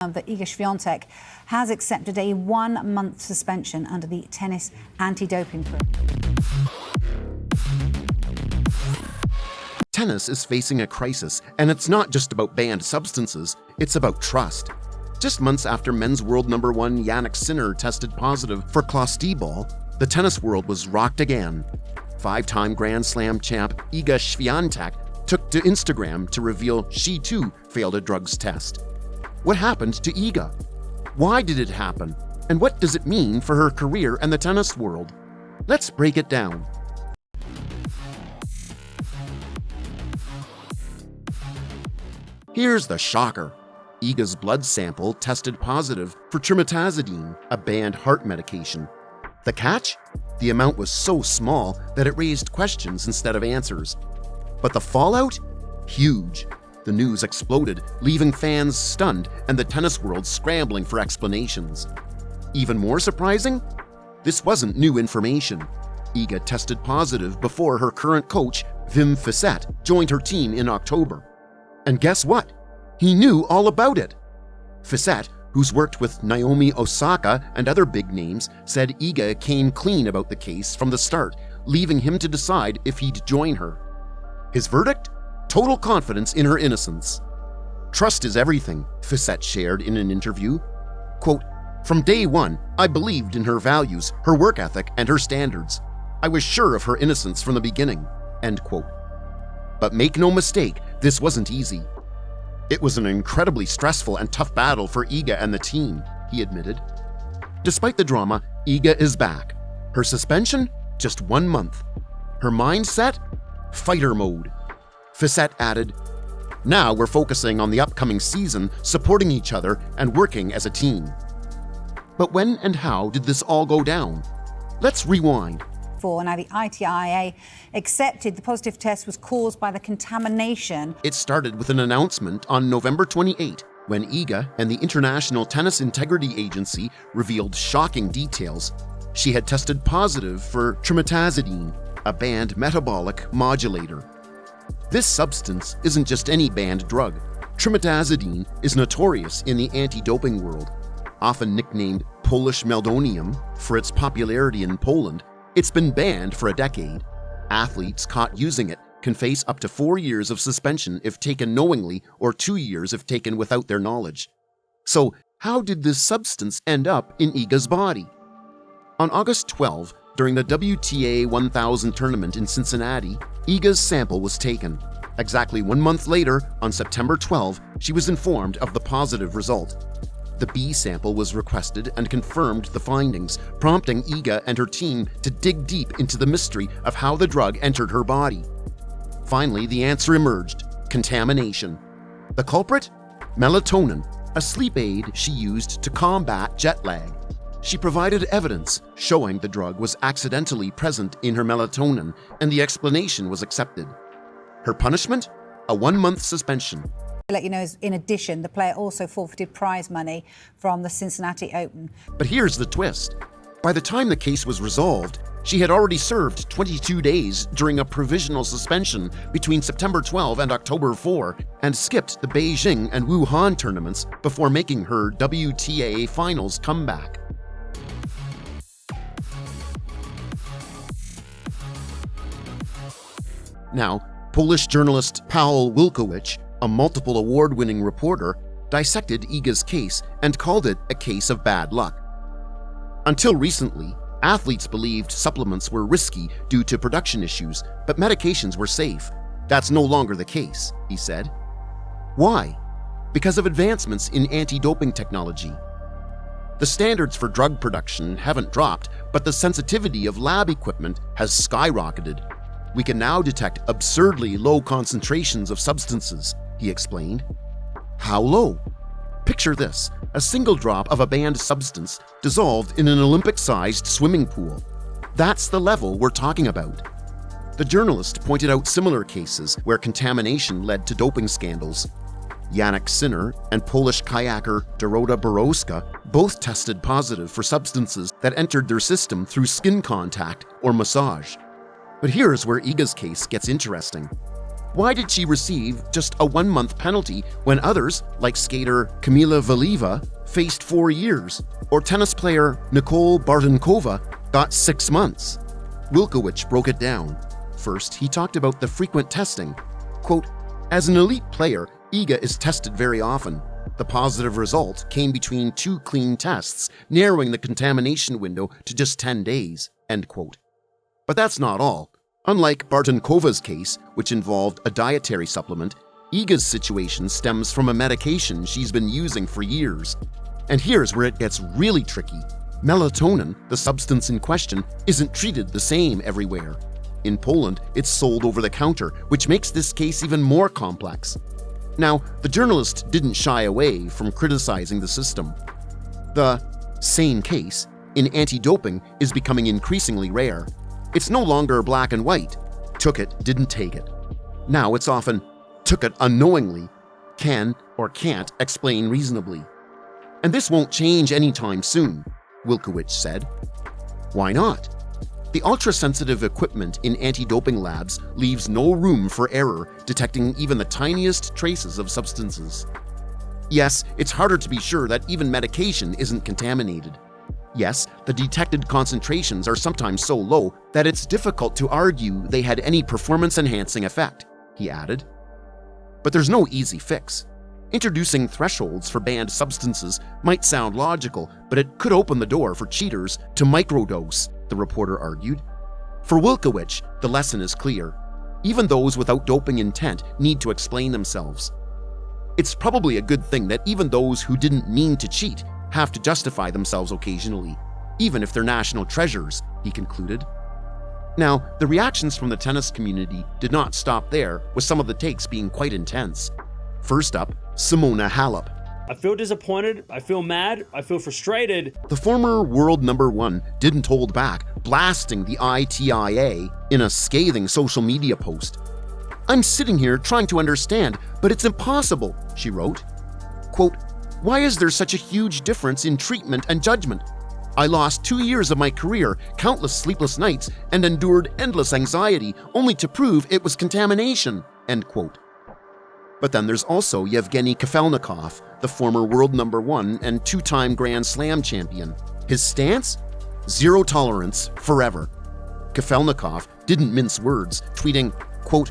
That Iga Świątek has accepted a 1-month suspension under the tennis anti-doping program. Tennis is facing a crisis, and it's not just about banned substances, it's about trust. Just months after men's world number 1 Iga Świątek tested positive for clostebol, the tennis world was rocked again. 5-time Grand Slam champ Iga Świątek took to Instagram to reveal she too failed a drugs test. What happened to Iga? Why did it happen? And what does it mean for her career and the tennis world? Let's break it down. Here's the shocker. Iga's blood sample tested positive for trimetazidine, a banned heart medication. The catch? The amount was so small that it raised questions instead of answers. But the fallout? Huge. The news exploded, leaving fans stunned and the tennis world scrambling for explanations. Even more surprising? This wasn't new information. Iga tested positive before her current coach, Swiatek, joined her team in October. And guess what? He knew all about it. Swiatek, who's worked with Naomi Osaka and other big names, said Iga came clean about the case from the start, leaving him to decide if he'd join her. His verdict? Total confidence in her innocence. Trust is everything, Swiatek shared in an interview. Quote, "From day one, I believed in her values, her work ethic, and her standards. I was sure of her innocence from the beginning." End quote. But make no mistake, this wasn't easy. It was an incredibly stressful and tough battle for Iga and the team, he admitted. Despite the drama, Iga is back. Her suspension? Just 1 month. Her mindset? Fighter mode. Swiatek added, "Now we're focusing on the upcoming season, supporting each other and working as a team." But when and how did this all go down? Let's rewind. Now the ITIA accepted the positive test was caused by the contamination. It started with an announcement on November 28, when Iga and the International Tennis Integrity Agency revealed shocking details. She had tested positive for trimetazidine, a banned metabolic modulator. This substance isn't just any banned drug. Trimetazidine is notorious in the anti-doping world. Often nicknamed Polish meldonium for its popularity in Poland, it's been banned for a decade. Athletes caught using it can face up to 4 years of suspension if taken knowingly or 2 years if taken without their knowledge. So, how did this substance end up in Iga's body? On August 12, during the WTA 1000 tournament in Cincinnati, Iga's sample was taken. Exactly 1 month later, on September 12, she was informed of the positive result. The B sample was requested and confirmed the findings, prompting Iga and her team to dig deep into the mystery of how the drug entered her body. Finally, the answer emerged: contamination. The culprit? Melatonin, a sleep aid she used to combat jet lag. She provided evidence showing the drug was accidentally present in her melatonin, and the explanation was accepted. Her punishment? A 1-month suspension. To let you know, in addition, the player also forfeited prize money from the Cincinnati Open. But here's the twist. By the time the case was resolved, she had already served 22 days during a provisional suspension between September 12 and October 4 and skipped the Beijing and Wuhan tournaments before making her WTA finals comeback. Now, Polish journalist Paweł Wilkowicz, a multiple award-winning reporter, dissected Iga's case and called it a case of bad luck. Until recently, athletes believed supplements were risky due to production issues, but medications were safe. That's no longer the case, he said. Why? Because of advancements in anti-doping technology. The standards for drug production haven't dropped, but the sensitivity of lab equipment has skyrocketed. We can now detect absurdly low concentrations of substances, he explained. How low? Picture this: a single drop of a banned substance dissolved in an Olympic-sized swimming pool. That's the level we're talking about. The journalist pointed out similar cases where contamination led to doping scandals. Iga Świątek and Polish kayaker Dorota Borowska both tested positive for substances that entered their system through skin contact or massage. But here's where Iga's case gets interesting. Why did she receive just a 1-month penalty when others, like skater Kamila Valieva, faced 4 years, or tennis player Nicole Bartonkova got 6 months? Wilkowicz broke it down. First, he talked about the frequent testing. Quote, "As an elite player, Iga is tested very often. The positive result came between 2 clean tests, narrowing the contamination window to just 10 days." End quote. But that's not all. Unlike Bartonkova's case, which involved a dietary supplement, Iga's situation stems from a medication she's been using for years. And here's where it gets really tricky. Melatonin, the substance in question, isn't treated the same everywhere. In Poland, it's sold over the counter, which makes this case even more complex. Now, the journalist didn't shy away from criticizing the system. The same case in anti-doping is becoming increasingly rare. It's no longer black and white. Took it, didn't take it. Now it's often took it unknowingly, can or can't explain reasonably. And this won't change anytime soon, Wilkowicz said. Why not? The ultra-sensitive equipment in anti-doping labs leaves no room for error, detecting even the tiniest traces of substances. Yes, it's harder to be sure that even medication isn't contaminated. Yes, the detected concentrations are sometimes so low that it's difficult to argue they had any performance-enhancing effect, he added. But there's no easy fix. Introducing thresholds for banned substances might sound logical, but it could open the door for cheaters to microdose, the reporter argued. For Wilkowicz, the lesson is clear. Even those without doping intent need to explain themselves. It's probably a good thing that even those who didn't mean to cheat have to justify themselves occasionally, even if they're national treasures, he concluded. Now, the reactions from the tennis community did not stop there, with some of the takes being quite intense. First up, Simona Halep. I feel disappointed, I feel mad, I feel frustrated. The former world #1 didn't hold back, blasting the ITIA in a scathing social media post. "I'm sitting here trying to understand, but it's impossible," she wrote. Quote, "Why is there such a huge difference in treatment and judgment? I lost 2 years of my career, countless sleepless nights, and endured endless anxiety only to prove it was contamination." End quote. But then there's also Yevgeny Kafelnikov, the former world #1 and 2-time Grand Slam champion. His stance? Zero tolerance forever. Kafelnikov didn't mince words, tweeting, quote,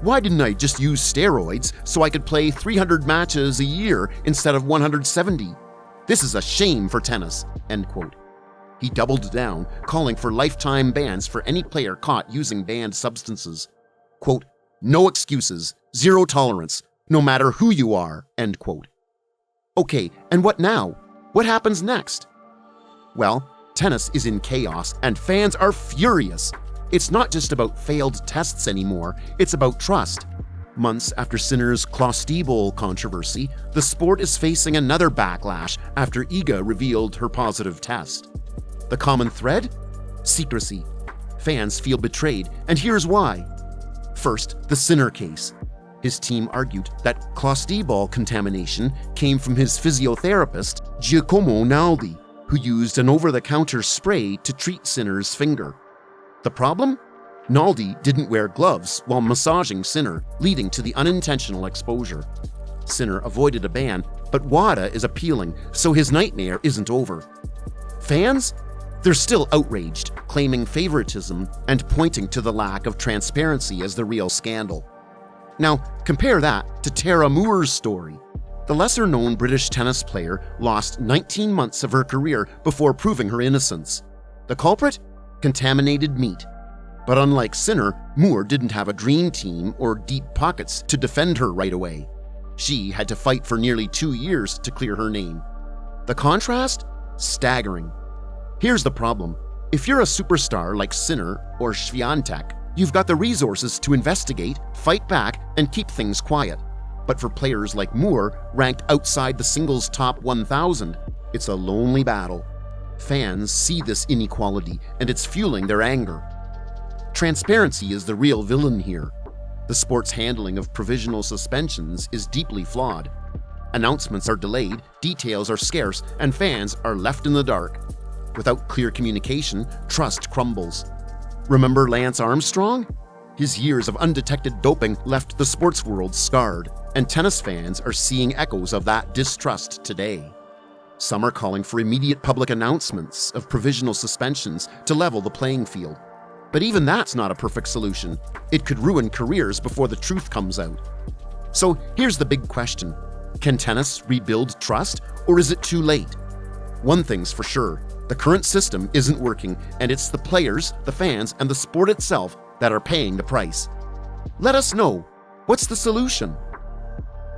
"Why didn't I just use steroids so I could play 300 matches a year instead of 170? This is a shame for tennis," end quote. He doubled down, calling for lifetime bans for any player caught using banned substances. Quote, "No excuses, zero tolerance, no matter who you are," end quote. Okay, and what now? What happens next? Well, tennis is in chaos and fans are furious. It's not just about failed tests anymore, it's about trust. Months after Sinner's Clostebol controversy, the sport is facing another backlash after Iga revealed her positive test. The common thread? Secrecy. Fans feel betrayed, and here's why. First, the Sinner case. His team argued that Clostebol contamination came from his physiotherapist, Giacomo Naldi, who used an over-the-counter spray to treat Sinner's finger. The problem? Naldi didn't wear gloves while massaging Sinner, leading to the unintentional exposure. Sinner avoided a ban, but WADA is appealing, so his nightmare isn't over. Fans? They're still outraged, claiming favoritism and pointing to the lack of transparency as the real scandal. Now, compare that to Tara Moore's story. The lesser-known British tennis player lost 19 months of her career before proving her innocence. The culprit? Contaminated meat. But unlike Sinner, Moore didn't have a dream team or deep pockets to defend her right away. She had to fight for nearly 2 years to clear her name. The contrast? Staggering. Here's the problem. If you're a superstar like Sinner or Świątek, you've got the resources to investigate, fight back, and keep things quiet. But for players like Moore, ranked outside the singles top 1,000, it's a lonely battle. Fans see this inequality, and it's fueling their anger. Transparency is the real villain here. The sport's handling of provisional suspensions is deeply flawed. Announcements are delayed, details are scarce, and fans are left in the dark. Without clear communication, trust crumbles. Remember Lance Armstrong? His years of undetected doping left the sports world scarred, and tennis fans are seeing echoes of that distrust today. Some are calling for immediate public announcements of provisional suspensions to level the playing field. But even that's not a perfect solution. It could ruin careers before the truth comes out. So here's the big question. Can tennis rebuild trust, or is it too late? One thing's for sure. The current system isn't working, and it's the players, the fans, and the sport itself that are paying the price. Let us know. What's the solution?